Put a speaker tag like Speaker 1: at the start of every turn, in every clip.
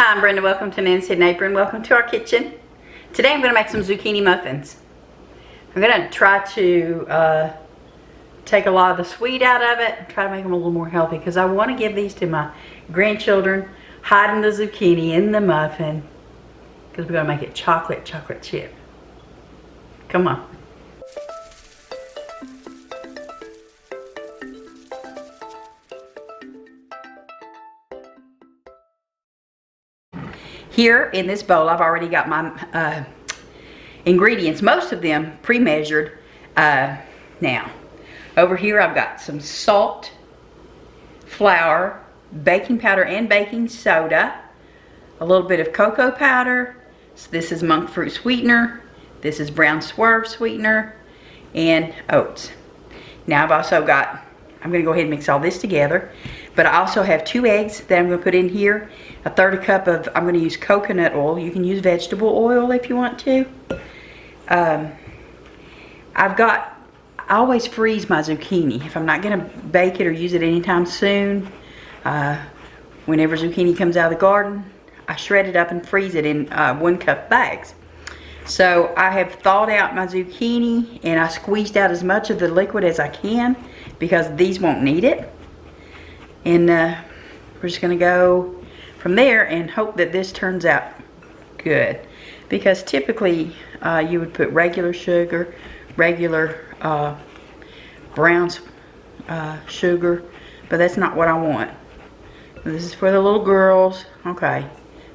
Speaker 1: Hi, I'm Brenda. Welcome to Nan's Hidden Apron. Welcome to our kitchen. Today I'm going to make some zucchini muffins. I'm going to try to take a lot of the sweet out of it and try to make them a little more healthy because I want to give these to my grandchildren, hiding the zucchini in the muffin because we're going to make it chocolate chip. Come on. Here in this bowl, I've already got my ingredients, most of them pre-measured. Now, over here I've got some salt, flour, baking powder and baking soda, a little bit of cocoa powder. So this is monk fruit sweetener. This is brown swerve sweetener and oats. Now I've also got, I'm going to go ahead and mix all this together. But I also have 2 eggs that I'm going to put in here. A 1/3 cup of, I'm going to use coconut oil. You can use vegetable oil if you want to. I always freeze my zucchini. If I'm not going to bake it or use it anytime soon, whenever zucchini comes out of the garden, I shred it up and freeze it in 1 cup bags. So I have thawed out my zucchini and I squeezed out as much of the liquid as I can because these won't need it. And we're just going to go from there and hope that this turns out good. Because typically you would put regular sugar, regular brown sugar, but that's not what I want. This is for the little girls. Okay,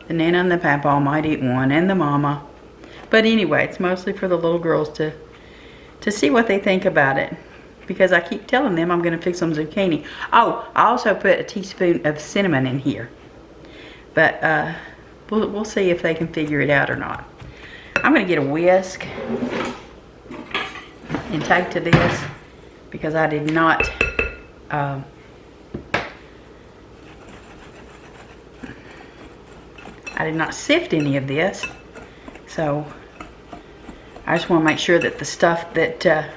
Speaker 1: the Nana and the Papa might eat one, and the Mama. But anyway, it's mostly for the little girls to see what they think about it. Because I keep telling them I'm going to fix some zucchini. Oh, I also put a teaspoon of cinnamon in here. But we'll see if they can figure it out or not. I'm going to get a whisk and take to this because I did not sift any of this. So I just want to make sure that the stuff that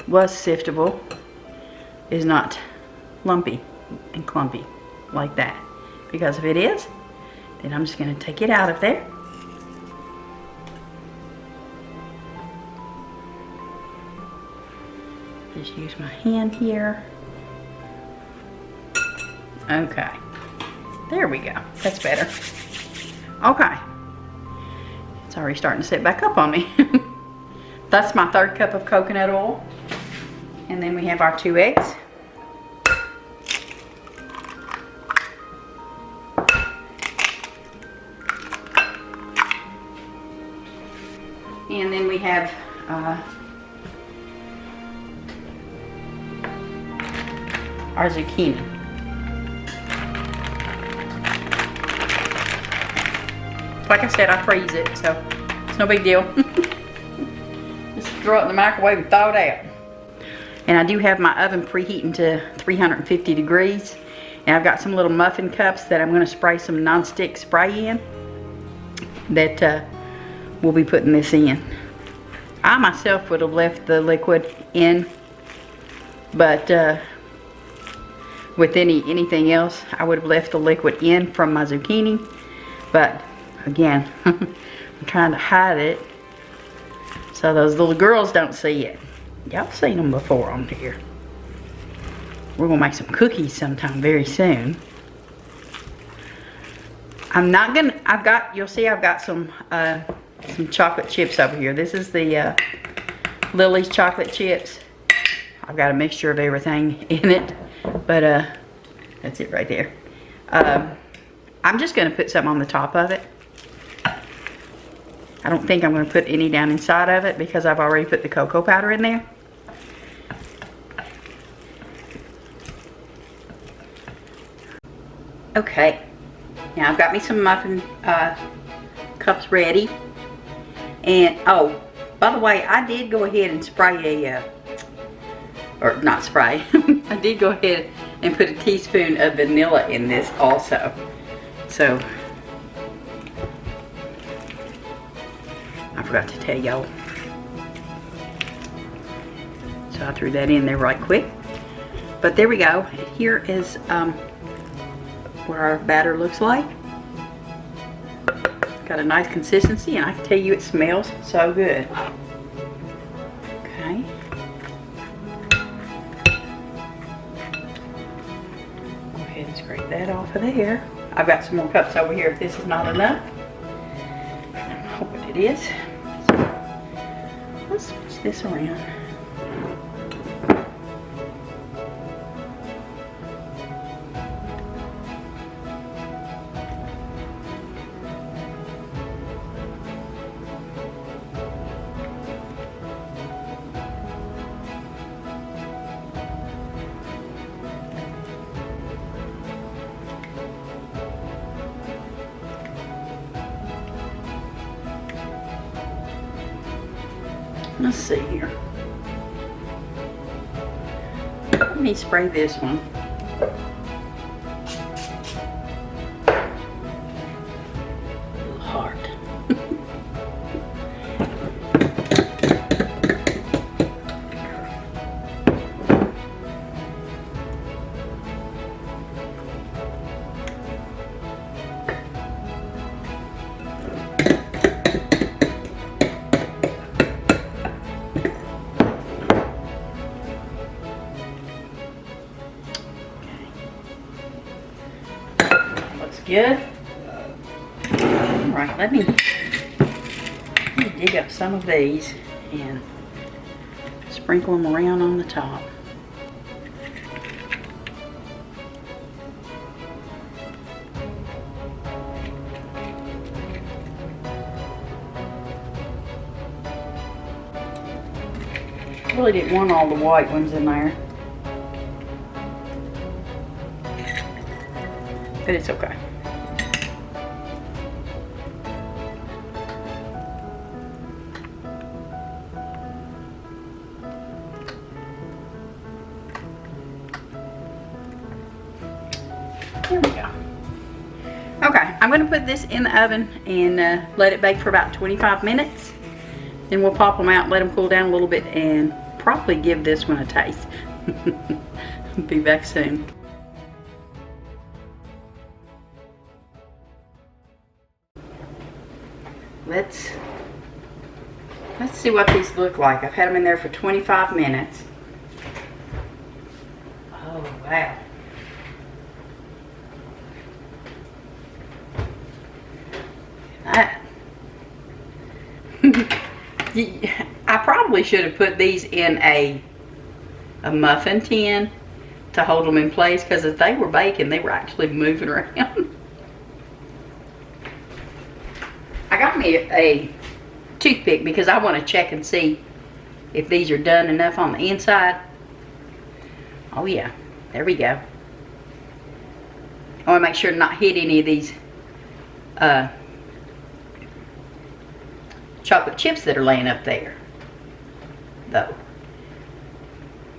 Speaker 1: was siftable is not lumpy and clumpy like that, because if it is, then I'm just going to take it out of there. Just use my hand here. Okay, there we go. That's better. Okay, it's already starting to sit back up on me. That's my 1/3 cup of coconut oil. And then we have our 2 eggs. And then we have our zucchini. Like I said, I freeze it, so it's no big deal. Just throw it in the microwave and thaw it out. And I do have my oven preheating to 350 degrees. And I've got some little muffin cups that I'm going to spray some non-stick spray in. That we'll be putting this in. I myself would have left the liquid in. But with anything else, I would have left the liquid in from my zucchini. But again, I'm trying to hide it so those little girls don't see it. Y'all seen them before on here. We're gonna make some cookies sometime very soon. You'll see I've got some chocolate chips over here. This is the Lily's chocolate chips. I've got a mixture of everything in it, but that's it right there. I'm just gonna put some on the top of it. I don't think I'm going to put any down inside of it because I've already put the cocoa powder in there. Okay, now I've got me some muffin cups ready. And, oh, by the way, I did go ahead and spray or not spray, I did go ahead and put a teaspoon of vanilla in this also. So, I forgot to tell y'all. So I threw that in there right quick. But there we go. Here is what our batter looks like. got a nice consistency, and I can tell you it smells so good. Okay. Go ahead and scrape that off of there. I've got some more cups over here if this is not enough. I'm hoping it is. So let's switch this around. Let's see here. Let me spray this one. A little hard. Good. All right, let me dig up some of these and sprinkle them around on the top. I really didn't want all the white ones in there, but it's okay. There we go. Okay, I'm going to put this in the oven and let it bake for about 25 minutes. Then we'll pop them out, let them cool down a little bit, and probably give this one a taste. Be back soon. Let's see what these look like. I've had them in there for 25 minutes. Oh, wow. I probably should have put these in a muffin tin to hold them in place, because as they were baking, they were actually moving around. I got me a toothpick because I want to check and see if these are done enough on the inside. Oh yeah, there we go. I want to make sure to not hit any of these chocolate chips that are laying up there, though.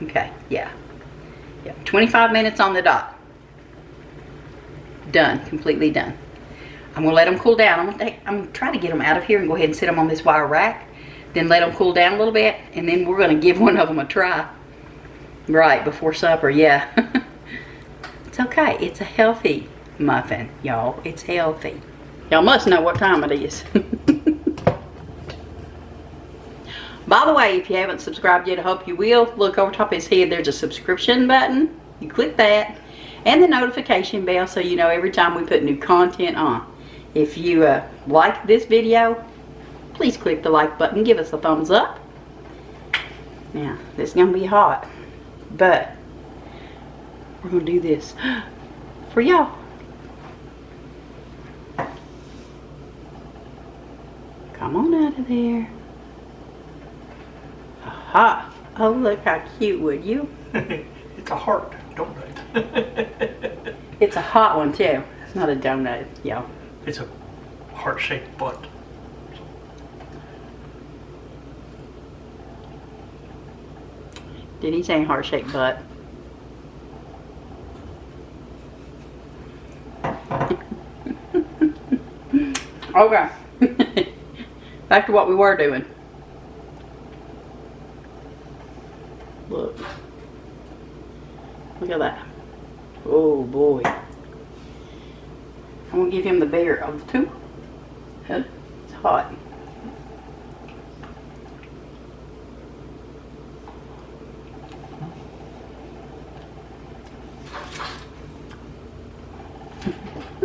Speaker 1: Okay, yeah. 25 minutes on the dot. Done, completely done. I'm gonna let them cool down. I'm gonna try to get them out of here and go ahead and sit them on this wire rack. Then let them cool down a little bit, and then we're gonna give one of them a try. Right before supper, yeah. It's okay. It's a healthy muffin, y'all. It's healthy. Y'all must know what time it is. By the way, if you haven't subscribed yet, I hope you will. Look over top of his head, there's a subscription button. You click that, and the notification bell so you know every time we put new content on. If you like this video, please click the like button. Give us a thumbs up. Now, this is going to be hot, but we're going to do this for y'all. Come on out of there. Aha. Oh, look how cute, would you?
Speaker 2: It's a heart donut.
Speaker 1: It's a hot one, too. It's not a donut, y'all.
Speaker 2: It's a heart-shaped butt.
Speaker 1: Did he say heart-shaped butt? Okay. Back to what we were doing. Look. Look at that. Oh boy. I'm gonna give him the bigger of the two. It's hot.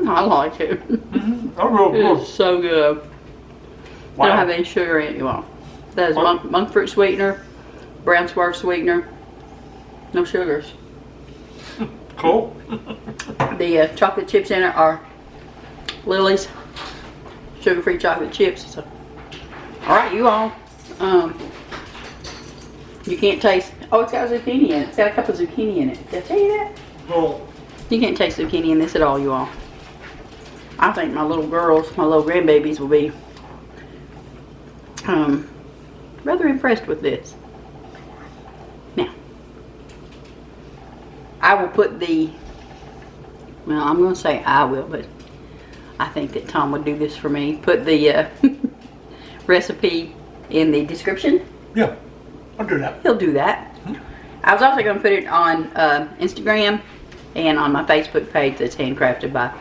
Speaker 1: I like it.
Speaker 2: Oh, real good.
Speaker 1: It's so good.
Speaker 2: Wow.
Speaker 1: They don't have any sugar in it, you all. That is monk fruit sweetener, brown swerve sweetener, no sugars.
Speaker 2: Cool.
Speaker 1: The chocolate chips in it are Lily's sugar-free chocolate chips. So, all right, you all. You can't taste. Oh, it's got zucchini in it. It's got a couple of zucchini in it. Did I tell you that?
Speaker 2: Well,
Speaker 1: You can't taste zucchini in this at all, you all. I think my little girls, my little grandbabies, will be rather impressed with this. Now, I will put the, well, I'm going to say I will, but I think that Tom would do this for me. Put the recipe in the description.
Speaker 2: yeah, I'll do that.
Speaker 1: He'll do that. I was also going to put it on Instagram and on my Facebook page that's handcrafted by.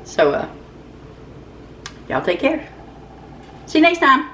Speaker 1: So, y'all take care. See you next time.